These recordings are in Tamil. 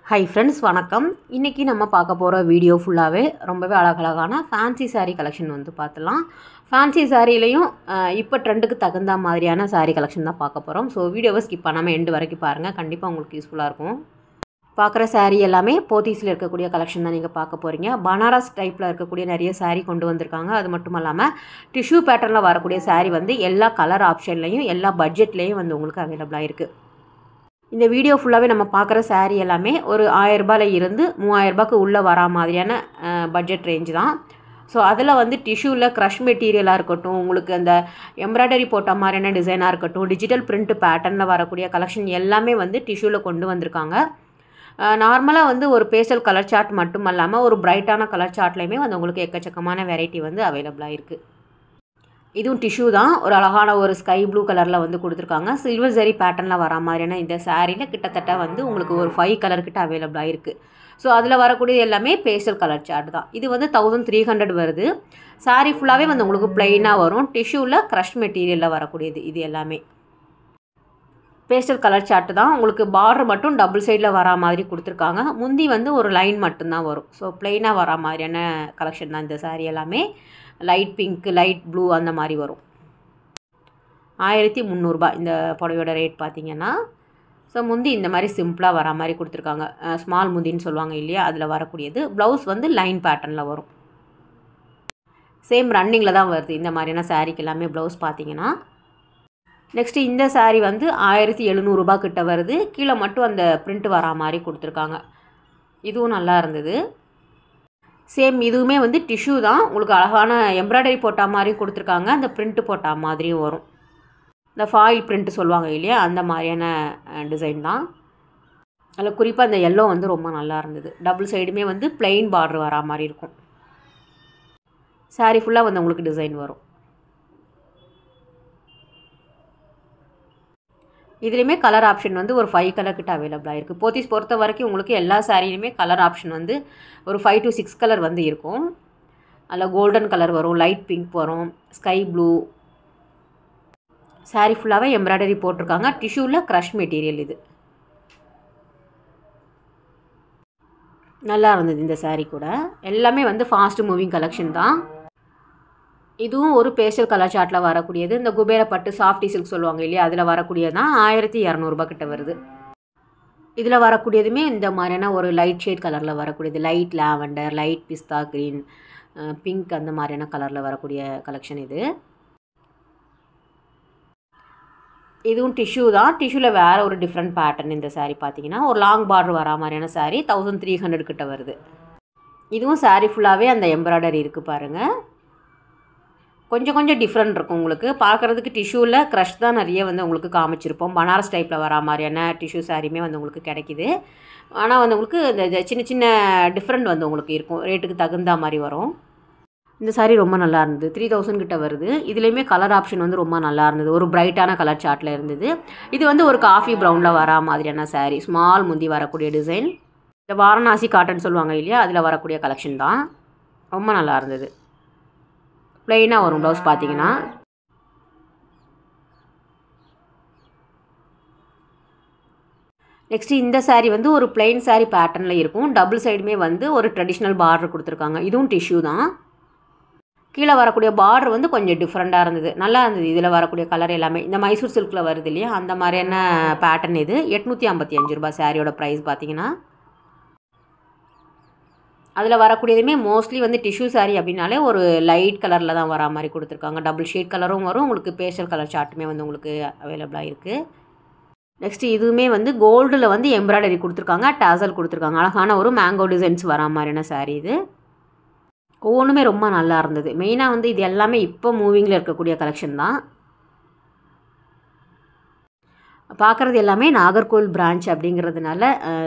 ஹாய் ஃப்ரெண்ட்ஸ், வணக்கம். இன்றைக்கி நம்ம பார்க்க போகிற வீடியோ ஃபுல்லாகவே ரொம்பவே அழகழகான ஃபேன்சி சாரீ கலெக்ஷன் வந்து பார்த்துலாம். ஃபேன்சி சாரீலையும் இப்போ ட்ரெண்டுக்கு தகுந்த மாதிரியான சாரீ கலெக்ஷன் தான் பார்க்க போகிறோம். ஸோ வீடியோவை ஸ்கிப் பண்ணாமல் எண்டு வரைக்கும் பாருங்கள், கண்டிப்பாக உங்களுக்கு யூஸ்ஃபுல்லாக இருக்கும். பார்க்குற சாரீ எல்லாமே போத்தீஸில் இருக்கக்கூடிய கலெக்ஷன் தான் நீங்கள் பார்க்க போகிறீங்க. பனாரஸ் டைப்பில் இருக்கக்கூடிய நிறைய சாரீ கொண்டு வந்திருக்காங்க. அது மட்டும் இல்லாமல் டிஷ்யூ பேட்டர்னில் வரக்கூடிய சாரீ வந்து எல்லா கலர் ஆப்ஷன்லேயும் எல்லா பட்ஜெட்லேயும் வந்து உங்களுக்கு அவைலபிளாக இருக்குது. இந்த வீடியோ ஃபுல்லாகவே நம்ம பார்க்குற சாரீ எல்லாமே ஒரு 1000 ரூபாயில இருந்து 3000 ரூபாய்க்கு உள்ளே வரா மாதிரியான பட்ஜெட் ரேஞ்ச் தான். ஸோ அதில் வந்து டிஷ்யூவில் க்ரஷ் மெட்டீரியலாக இருக்கட்டும், உங்களுக்கு அந்த எம்ப்ராய்டரி போட்ட மாதிரியான டிசைனாக இருக்கட்டும், டிஜிட்டல் பிரிண்ட் பேட்டர்னில் வரக்கூடிய கலெக்ஷன் எல்லாமே வந்து டிஷ்யூவில் கொண்டு வந்திருக்காங்க. நார்மலாக வந்து ஒரு பேஸ்டல் கலர் சார்ட் மட்டும் இல்லாமல் ஒரு பிரைட்டான கலர் சார்ட்லேயுமே வந்து உங்களுக்கு எக்கச்சக்கமான வெரைட்டி வந்து அவைலபிளாக இருக்குது. இதுவும் டிஷ்யூ தான். ஒரு அழகான ஒரு ஸ்கை ப்ளூ கலரில் வந்து கொடுத்துருக்காங்க. சில்வர் ஜரி பேட்டர்னில் வர மாதிரியான இந்த சாரியில் கிட்டத்தட்ட வந்து உங்களுக்கு ஒரு 5 கலர் கிட்ட அவைலபிளாக இருக்குது. ஸோ அதில் வரக்கூடியது எல்லாமே பேஸ்டல் கலர் சார்ட் தான். இது வந்து 1300 வருது. சாரீ ஃபுல்லாகவே வந்து உங்களுக்கு ப்ளைனாக வரும். டிஷ்யூவில் க்ரஷ் மெட்டீரியலில் வரக்கூடியது இது எல்லாமே பேஸ்டல் கலர் சார்ட்டு தான். உங்களுக்கு பார்டர் மட்டும் டபுள் சைடில் வரா மாதிரி கொடுத்துருக்காங்க. முந்தி வந்து ஒரு லைன் மட்டும்தான் வரும். ஸோ ப்ளைனாக வரா மாதிரியான கலெக்ஷன் தான் இந்த சாரீ எல்லாமே. லைட் பிங்க், லைட் ப்ளூ அந்த மாதிரி வரும். 1300 ரூபாய் இந்த புடவையோட ரேட் பார்த்திங்கன்னா. ஸோ முந்தி இந்த மாதிரி சிம்பிளாக வரா மாதிரி கொடுத்துருக்காங்க. ஸ்மால் முந்தின்னு சொல்லுவாங்க இல்லையா, அதில் வரக்கூடியது. ப்ளவுஸ் வந்து லைன் பேட்டர்னில் வரும். சேம் ரன்னிங்கில் தான் வருது இந்த மாதிரியான சாரீக்கு எல்லாமே ப்ளவுஸ் பார்த்திங்கன்னா. நெக்ஸ்ட்டு இந்த சாரீ வந்து 1700 ரூபாய் கிட்ட வருது. கீழே மட்டும் அந்த பிரிண்ட் வரா மாதிரி கொடுத்துருக்காங்க. இதுவும் நல்லா இருந்தது. சேம் இதுவுமே வந்து டிஷ்யூ தான். உங்களுக்கு அழகான எம்ப்ராய்டரி போட்ட மாதிரியும் கொடுத்துருக்காங்க. அந்த பிரிண்ட்டு போட்ட மாதிரியும் வரும். இந்த ஃபாயில் பிரிண்ட்டு சொல்லுவாங்க இல்லையா, அந்த மாதிரியான டிசைன் தான். அதில் குறிப்பாக அந்த எல்லோ வந்து ரொம்ப நல்லா இருந்தது. டபுள் சைடுமே வந்து பிளெயின் பார்டர் வரா மாதிரி இருக்கும். சாரீ ஃபுல்லாக வந்து உங்களுக்கு டிசைன் வரும். இதுலேயுமே கலர் ஆப்ஷன் வந்து ஒரு 5 கலர் கிட்ட அவைலபிளாக இருக்குது. போத்தீஸ் பொறுத்த வரைக்கும் உங்களுக்கு எல்லா சாரிலையுமே கலர் ஆப்ஷன் வந்து ஒரு 5 to 6 கலர் வந்து இருக்கும். அதில் கோல்டன் கலர் வரும், லைட் பிங்க் வரும், ஸ்கை ப்ளூ. சாரீ ஃபுல்லாகவே எம்ப்ராய்டரி போட்டிருக்காங்க. டிஷ்யூவில் க்ரஷ் மெட்டீரியல் இது. நல்லா இருந்தது இந்த சாரீ கூட. எல்லாமே வந்து ஃபாஸ்ட் மூவிங் கலெக்ஷன் தான். இதுவும் ஒரு பேஸ்டல் கலர் சார்ட்டில் வரக்கூடியது. இந்த குபேர பட்டு சாஃப்டி சில்க் சொல்லுவாங்க இல்லையா, அதில் வரக்கூடியது தான். 1200 ரூபாய் கிட்ட வருது. இதில் வரக்கூடியதுமே இந்த மாதிரியான ஒரு லைட் ஷேட் கலரில் வரக்கூடியது. லைட் லாவெண்டர், லைட் பிஸ்தா க்ரீன், பிங்க் அந்த மாதிரியான கலரில் வரக்கூடிய கலெக்ஷன் இது. இதுவும் டிஷ்யூ தான். டிஷ்யூவில் வேறு ஒரு டிஃப்ரெண்ட் பேட்டர்ன் இந்த சாரீ பார்த்தீங்கன்னா. ஒரு லாங் பார்டர் வரா மாதிரியான சாரீ 1300 கிட்ட வருது. இதுவும் சாரீ ஃபுல்லாகவே அந்த எம்ப்ராய்டரி இருக்குது பாருங்கள். கொஞ்சம் டிஃப்ரெண்ட் இருக்கும் உங்களுக்கு பார்க்குறதுக்கு. டிஷ்யூவில் க்ரஷ் தான் நிறைய வந்து உங்களுக்கு காமிச்சிருப்போம். பனாரஸ் டைப்பில் வரா மாதிரியான டிஷ்யூ சாரியுமே வந்து உங்களுக்கு கிடைக்கிது. ஆனால் வந்து உங்களுக்கு இந்த சின்ன டிஃப்ரெண்ட் வந்து உங்களுக்கு இருக்கும். ரேட்டுக்கு தகுந்த மாதிரி வரும். இந்த சாரீ ரொம்ப நல்லா இருந்தது. 3000 கிட்ட வருது. இதுலேயுமே கலர் ஆப்ஷன் வந்து ரொம்ப நல்லா இருந்தது. ஒரு பிரைட்டான கலர் சார்ட்டில் இருந்தது. இது வந்து ஒரு காஃபி ப்ரௌனில் வரா மாதிரியான சாரீ. ஸ்மால் முந்தி வரக்கூடிய டிசைன். இந்த வாரணாசி காட்டன் சொல்லுவாங்க இல்லையா, அதில் வரக்கூடிய கலெக்ஷன் தான். ரொம்ப நல்லா இருந்தது. ப்ளைனாக வரும் ப்ளவுஸ் பார்த்தீங்கன்னா. நெக்ஸ்ட்டு இந்த சாரீ வந்து ஒரு பிளெயின் சாரீ பேட்டர்னில் இருக்கும். டபுள் சைடுமே வந்து ஒரு ட்ரெடிஷ்னல் பார்டர் கொடுத்துருக்காங்க. இதுவும் டிஷ்யூ தான். கீழே வரக்கூடிய பார்டர் வந்து கொஞ்சம் டிஃப்ரெண்ட்டாக இருந்தது. நல்லா இருந்தது. இதில் வரக்கூடிய கலர் எல்லாமே இந்த மைசூர் சில்கில் வருது இல்லையா, அந்த மாதிரியான பேட்டர்ன் இது. 855 ரூபாய் சாரியோட ப்ரைஸ் பார்த்தீங்கன்னா. அதில் வரக்கூடியதுமே மோஸ்ட்லி வந்து டிஷ்யூ சாரீ அப்படின்னாலே ஒரு லைட் கலரில் தான் வரா மாதிரி கொடுத்துருக்காங்க. டபுள் ஷேட் கலரும் வரும். உங்களுக்கு பேஸ்டல் கலர் சார்ட்டுமே வந்து உங்களுக்கு அவைலபிளாக இருக்குது. நெக்ஸ்ட்டு இதுவுமே வந்து கோல்டில் வந்து எம்ப்ராய்டரி கொடுத்துருக்காங்க. டாசல் கொடுத்துருக்காங்க. அழகான ஒரு மேங்கோ டிசைன்ஸ் வரா மாதிரியான சாரீ இது. ஒவ்வொன்றுமே ரொம்ப நல்லா இருந்தது. மெயினாக வந்து இது எல்லாமே இப்போ மூவிங்கில் இருக்கக்கூடிய கலெக்ஷன் தான். பார்க்குறது எல்லாமே நாகர்கோவில் பிரான்ச் அப்படிங்கிறதுனால,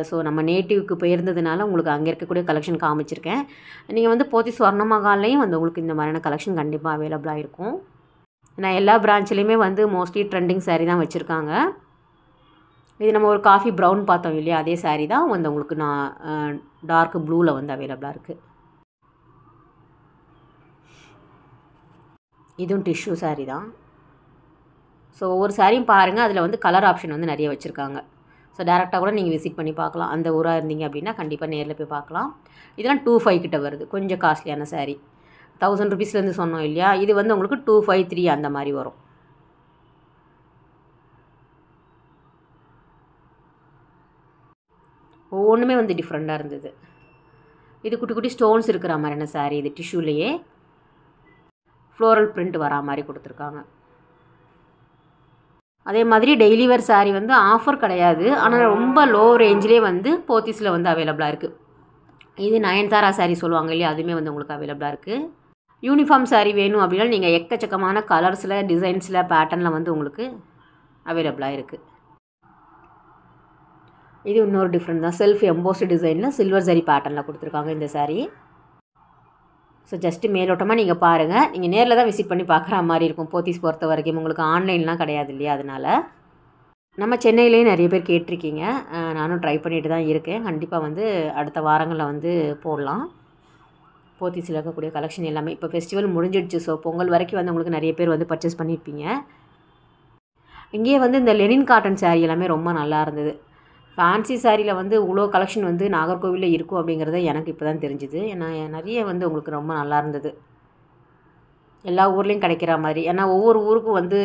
ஸோ நம்ம நேட்டிவ்க்கு போயிருந்ததுனால உங்களுக்கு அங்கே இருக்கக்கூடிய கலெக்ஷன் காமிச்சிருக்கேன். நீங்கள் வந்து போத்தீஸ் ஸ்வர்ணமஹால்லையும் வந்து உங்களுக்கு இந்த மாதிரியான கலெக்ஷன் கண்டிப்பாக அவைலபிளாக இருக்கும். நான் எல்லா பிரான்ச்லேயுமே வந்து மோஸ்ட்லி ட்ரெண்டிங் சாரீ தான் வச்சுருக்காங்க. இது நம்ம ஒரு காஃபி ப்ரௌன் பார்த்தோம் இல்லையா, அதே சாரீ தான் வந்து உங்களுக்கு நான் டார்க் ப்ளூவில் வந்து அவைலபிளாக இருக்குது. இதுவும் டிஷ்யூ சாரீ தான். ஸோ ஒவ்வொரு சாரியும் பாருங்கள், அதில் வந்து கலர் ஆப்ஷன் வந்து நிறைய வச்சுருக்காங்க. ஸோ டேரெக்டாக கூட நீங்கள் விசிட் பண்ணி பார்க்கலாம். அந்த ஊராக இருந்தீங்க அப்படின்னா கண்டிப்பாக நேரில் போய் பார்க்கலாம். இதெல்லாம் 2,500 கிட்ட வருது. கொஞ்சம் காஸ்ட்லியான சாரீ. 1000 ருபீஸ்லேருந்து சொன்னோம் இல்லையா, இது வந்து உங்களுக்கு 253 அந்த மாதிரி வரும். ஒவ்வொன்றுமே வந்து டிஃப்ரெண்ட்டாக இருந்தது. இது குட்டி குட்டி ஸ்டோன்ஸ் இருக்கிற மாதிரியான சாரீ. இது டிஷ்யூலேயே ஃப்ளோரல் பிரிண்ட் வரா மாதிரி கொடுத்துருக்காங்க. அதே மாதிரி டெய்லி வேர் சாரீ வந்து ஆஃபர் கிடையாது, ஆனால் ரொம்ப லோ ரேஞ்சிலே வந்து போத்தீஸில் வந்து அவைலபிளாக இருக்குது. இது நயன்தாரா சாரீ சொல்லுவாங்க இல்லையா, அதுவுமே வந்து உங்களுக்கு அவைலபிளாக இருக்குது. யூனிஃபார்ம் சாரீ வேணும் அப்படின்னா நீங்கள் எக்கச்சக்கமான கலர்ஸில், டிசைன்ஸில், பேட்டர்னில் வந்து உங்களுக்கு அவைலபிளாக இருக்குது. இது இன்னொரு டிஃப்ரெண்ட் தான். செல்ஃப் எம்போஸ்டு டிசைனில் சில்வர் சரி பேட்டர்னில் கொடுத்துருக்காங்க இந்த சாரீ. ஸோ ஜஸ்ட்டு மேலோட்டமாக நீங்கள் பாருங்கள். நீங்கள் நேரில் தான் விசிட் பண்ணி பார்க்குற மாதிரி இருக்கும். போத்தீஸ் பொறுத்த வரைக்கும் உங்களுக்கு ஆன்லைன்லாம் கிடையாது இல்லையா, அதனால். நம்ம சென்னையிலேயும் நிறைய பேர் கேட்டிருக்கீங்க. நானும் ட்ரை பண்ணிட்டு தான் இருக்கேன். கண்டிப்பாக வந்து அடுத்த வாரங்களில் வந்து போடலாம். போத்தீஸில் இருக்கக்கூடிய கலெக்ஷன் எல்லாமே. இப்போ ஃபெஸ்டிவல் முடிஞ்சிடுச்சு. ஸோ பொங்கல் வரைக்கும் வந்து உங்களுக்கு நிறைய பேர் வந்து பர்ச்சேஸ் பண்ணியிருப்பீங்க. இங்கேயே வந்து இந்த லெனின் காட்டன் சாரீ எல்லாமே ரொம்ப நல்லா இருந்தது. ஃபேன்சி சாரியில் வந்து இவ்வளோ கலெக்ஷன் வந்து நாகர்கோவிலில் இருக்கும் அப்படிங்கிறத எனக்கு இப்போ தான் தெரிஞ்சுது. ஏன்னா நிறைய வந்து உங்களுக்கு ரொம்ப நல்லா இருந்தது. எல்லா ஊர்லேயும் கிடைக்கிற மாதிரி. ஏன்னா ஒவ்வொரு ஊருக்கும் வந்து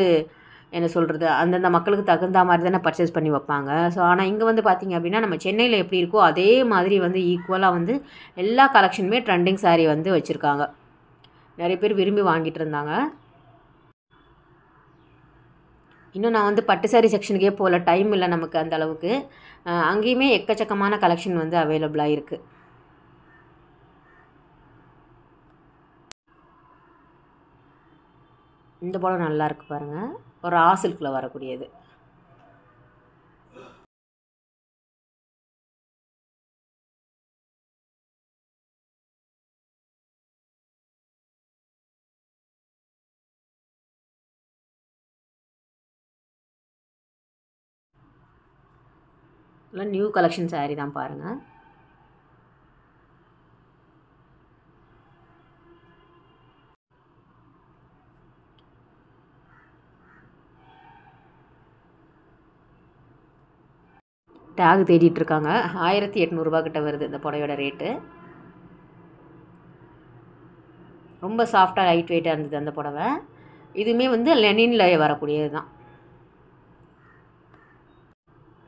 என்ன சொல்கிறது, அந்தந்த மக்களுக்கு தகுந்த மாதிரி தானே பர்ச்சேஸ் பண்ணி வைப்பாங்க. ஸோ ஆனால் இங்கே வந்து பார்த்திங்க அப்படின்னா நம்ம சென்னையில் எப்படி இருக்கோ அதே மாதிரி வந்து ஈக்குவலாக வந்து எல்லா கலெக்ஷனுமே ட்ரெண்டிங் சாரீ வந்து வச்சுருக்காங்க. நிறைய பேர் விரும்பி வாங்கிட்டு இருந்தாங்க. இன்னும் நான் வந்து பட்டு சாரீ செக்ஷனுக்கே போகல, டைம் இல்லை நமக்கு அந்த அளவுக்கு. அங்கேயுமே எக்கச்சக்கமான கலெக்ஷன் வந்து அவைலபிளாக இருக்குது. இந்த படம் நல்லா இருக்கு பாருங்கள். ஒரு சில்கில் வரக்கூடியது. இல்லை நியூ கலெக்ஷன் சாரீ தான் பாருங்கள். டேக் தேடிட்டுருக்காங்க. 1800 ரூபா கிட்ட வருது இந்த புடவையோட ரேட்டு. ரொம்ப சாஃப்டாக லைட் வெயிட்டாக இருந்தது அந்த புடவை. இதுவுமே வந்து லெனினில் வரக்கூடியது தான்.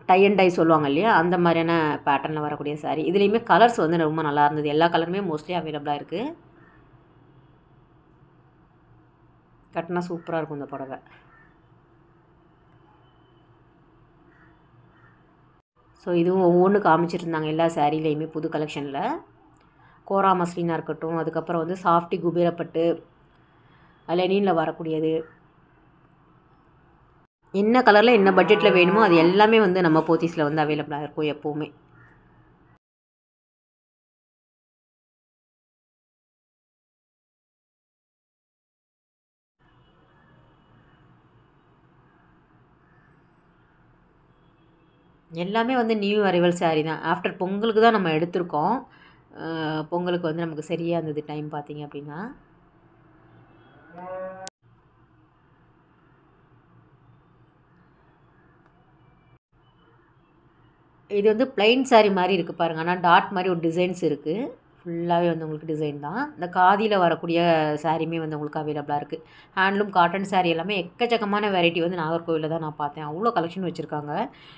டை அண்ட் டை சொல்லுவாங்க இல்லையா, அந்த மாதிரியான பேட்டர்னில் வரக்கூடிய சாரீ. இதுலேயுமே கலர்ஸ் வந்து ரொம்ப நல்லா இருந்தது. எல்லா கலருமே மோஸ்ட்லி அவைலபிளாக இருக்குது. கட்டினா சூப்பராக இருக்கும் இந்த புடவை. ஸோ இதுவும் ஒவ்வொன்று காமிச்சிட்டு இருந்தாங்க எல்லா சாரீலையுமே புது கலெக்ஷனில். கோரா மஸ்லினாக இருக்கட்டும், அதுக்கப்புறம் வந்து சாஃப்டி குபேரப்பட்டு, லெனினில் வரக்கூடியது. என்ன கலரில் என்ன பட்ஜெட்டில் வேணுமோ அது எல்லாமே வந்து நம்ம போத்தீஸில் வந்து அவைலபிளாக இருக்கும் எப்போவுமே. எல்லாமே வந்து நியூ அரைவல் சாரீ தான். ஆஃப்டர் பொங்கலுக்கு தான் நம்ம எடுத்திருக்கோம். பொங்கலுக்கு வந்து நமக்கு சரியாக இருந்தது டைம் பார்த்திங்க அப்படின்னா. இது வந்து பிளைன் சாரீ மாதிரி இருக்குது பாருங்கள். ஆனால் டாட் மாதிரி ஒரு டிசைன்ஸ் இருக்குது. ஃபுல்லாகவே வந்து உங்களுக்கு டிசைன் தான். இந்த காதியில் வரக்கூடிய சாரீமே வந்து உங்களுக்கு அவைலபிளாக இருக்குது. ஹேண்ட்லூம் காட்டன் சாரீ எல்லாமே எக்கச்சக்கமான வெரைட்டி வந்து நாகர்கோவிலில் தான் நான் பார்த்தேன். அவ்வளோ கலெக்ஷன் வச்சுருக்காங்க.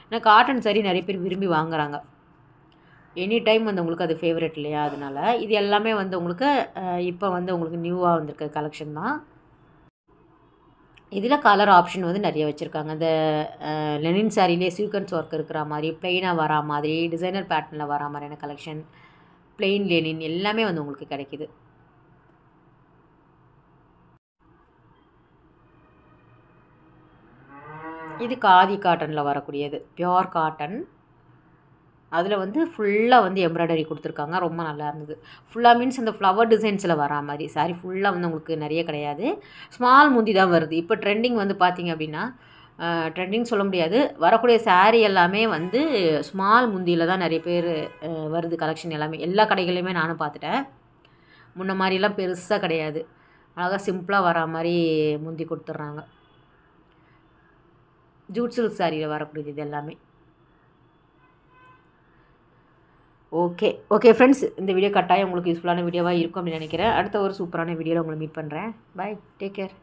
ஏன்னா காட்டன் சாரீ நிறைய பேர் விரும்பி வாங்குறாங்க. எனி டைம் வந்து உங்களுக்கு அது ஃபேவரெட் இல்லையா, அதனால் இது எல்லாமே வந்து உங்களுக்கு இப்போ வந்து உங்களுக்கு நியூவாக வந்திருக்க கலெக்ஷன் தான். இதில் கலர் ஆப்ஷன் வந்து நிறைய வச்சுருக்காங்க. இந்த லெனின் சாரீலே சீக்வன்ஸ் ஒர்க் இருக்கிற மாதிரி, ப்ளெயினாக வரா மாதிரி, டிசைனர் பேட்டர்னில் வரா மாதிரியான கலெக்ஷன், பிளெயின் லெனின் எல்லாமே வந்து உங்களுக்கு கிடைக்கிது. இது காதி காட்டனில் வரக்கூடியது, பியோர் காட்டன். அதில் வந்து ஃபுல்லாக வந்து எம்ப்ராய்டரி கொடுத்துருக்காங்க. ரொம்ப நல்லா இருந்தது. ஃபுல்லாக மீன்ஸ் அந்த ஃப்ளவர் டிசைன்ஸில் வரா மாதிரி சாரி ஃபுல்லாக வந்து உங்களுக்கு நிறைய கிடையாது. ஸ்மால் முந்தி தான் வருது. இப்போ ட்ரெண்டிங் வந்து பார்த்திங்க அப்படின்னா, ட்ரெண்டிங் சொல்ல முடியாது, வரக்கூடிய சாரீ எல்லாமே வந்து ஸ்மால் முந்தியில் தான் நிறைய பேர் வருது. கலெக்ஷன் எல்லாமே எல்லா கடைகளையுமே நானும் பார்த்துட்டேன். முன்ன மாதிரிலாம் பெருசாக கிடையாது. அழகாக சிம்பிளாக வரா மாதிரி முந்தி கொடுத்துட்றாங்க. ஜூட் சில்க் சாரியில் வரக்கூடியது இது எல்லாமே. ஓகே ஃப்ரெண்ட்ஸ், இந்த வீடியோ கட்டாயம் உங்களுக்கு யூஸ்ஃபுல்லான வீடியோவாக இருக்கும் அப்படின்னு நினைக்கிறேன். அடுத்த ஒரு சூப்பரான வீடியோவில் உங்களை மீட் பண்ணுறேன். Bye, take care.